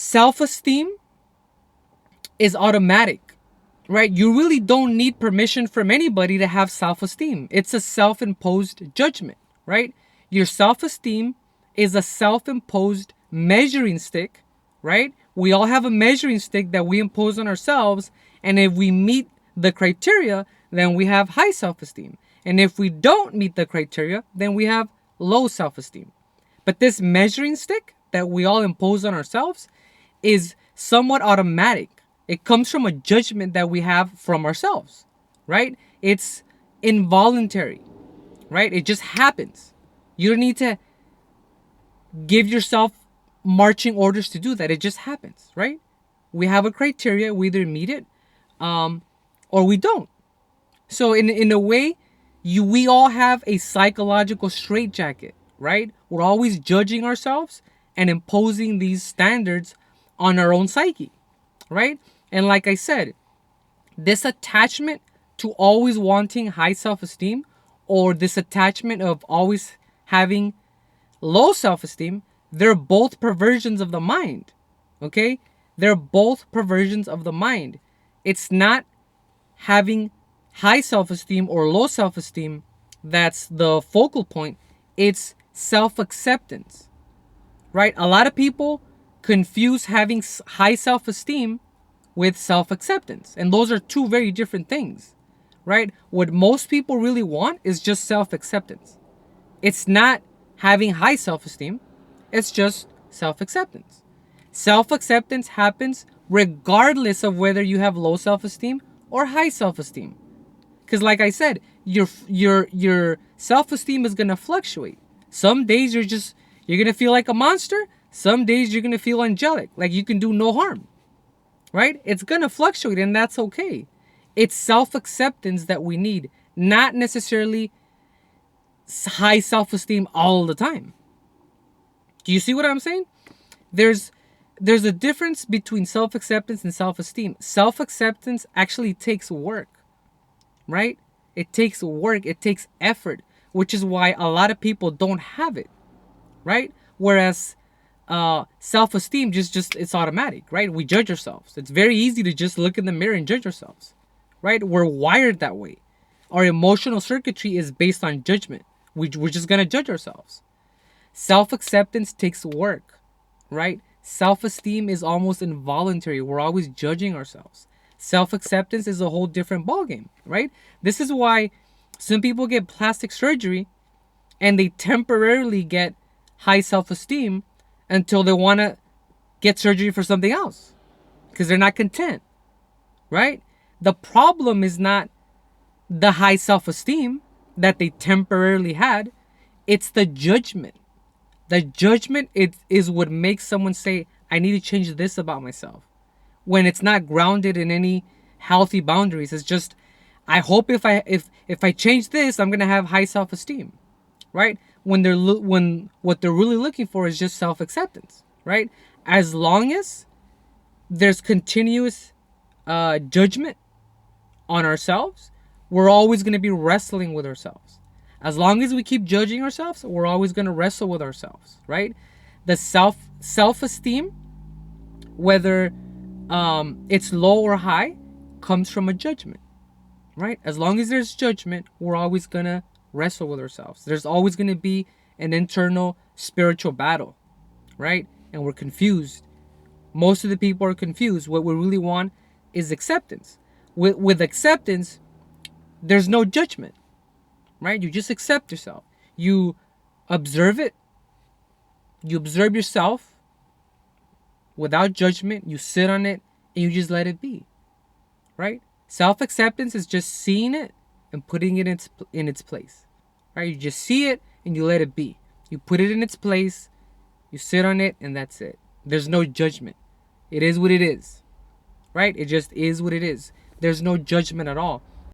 self-esteem is automatic, right? You really don't need permission from anybody to have self-esteem. It's a self-imposed judgment, right? Your self-esteem is a self-imposed measuring stick, right? We all have a measuring stick that we impose on ourselves, and if we meet the criteria, then we have high self-esteem. And if we don't meet the criteria, then we have low self-esteem. But this measuring stick that we all impose on ourselves is somewhat automatic. It comes from a judgment that we have from ourselves, right? It's involuntary, right? It just happens. You don't need to give yourself marching orders to do that. It just happens, right? We have a criteria. We either meet it or we don't. So in a way, we all have a psychological straitjacket, right? We're always judging ourselves and imposing these standards on our own psyche, right? And like I said, this attachment to always wanting high self-esteem, or this attachment of always having low self-esteem, they're both perversions of the mind, okay? They're both perversions of the mind. It's not having high self-esteem or low self-esteem that's the focal point. It's self-acceptance, right? A lot of people confuse having high self-esteem with self-acceptance, and those are two very different things, right? What most people really want is just self-acceptance. It's not having high self-esteem, it's just self-acceptance. Self-acceptance happens regardless of whether you have low self-esteem or high self-esteem. Because like I said, your self-esteem is going to fluctuate. Some days you're going to feel like a monster. Some days you're going to feel angelic, like you can do no harm, right? It's going to fluctuate, and that's okay. It's self-acceptance that we need, not necessarily high self-esteem all the time. Do you see what I'm saying? There's a difference between self-acceptance and self-esteem. Self-acceptance actually takes work, right? It takes work. It takes effort, which is why a lot of people don't have it, right? Whereas self-esteem just it's automatic, right? We judge ourselves. It's very easy to just look in the mirror and judge ourselves, right? We're wired that way. Our emotional circuitry is based on judgment. We're just gonna judge ourselves. Self-acceptance takes work, right? Self-esteem is almost involuntary. We're always judging ourselves. Self-acceptance is a whole different ballgame, right? This is why some people get plastic surgery and they temporarily get high self-esteem until they want to get surgery for something else because they're not content, right? The problem is not the high self-esteem that they temporarily had. It's the judgment. The judgment is what makes someone say, I need to change this about myself, when it's not grounded in any healthy boundaries. It's just, I hope if I change this, I'm gonna have high self-esteem, right? When what they're really looking for is just self-acceptance, right? As long as there's continuous judgment on ourselves, we're always gonna be wrestling with ourselves. As long as we keep judging ourselves, we're always gonna wrestle with ourselves, right? The self-esteem, whether it's low or high, comes from a judgment, right? As long as there's judgment, we're always gonna wrestle with ourselves. There's always gonna be an internal spiritual battle, right? And we're confused. Most of the people are confused. What we really want is acceptance. With acceptance, there's no judgment, right? You just accept yourself. You observe it. You observe yourself without judgment. You sit on it and you just let it be, right? Self-acceptance is just seeing it and putting it in its place, right? You just see it and you let it be. You put it in its place, you sit on it, and that's it. There's no judgment. It is what it is, right? It just is what it is. There's no judgment at all.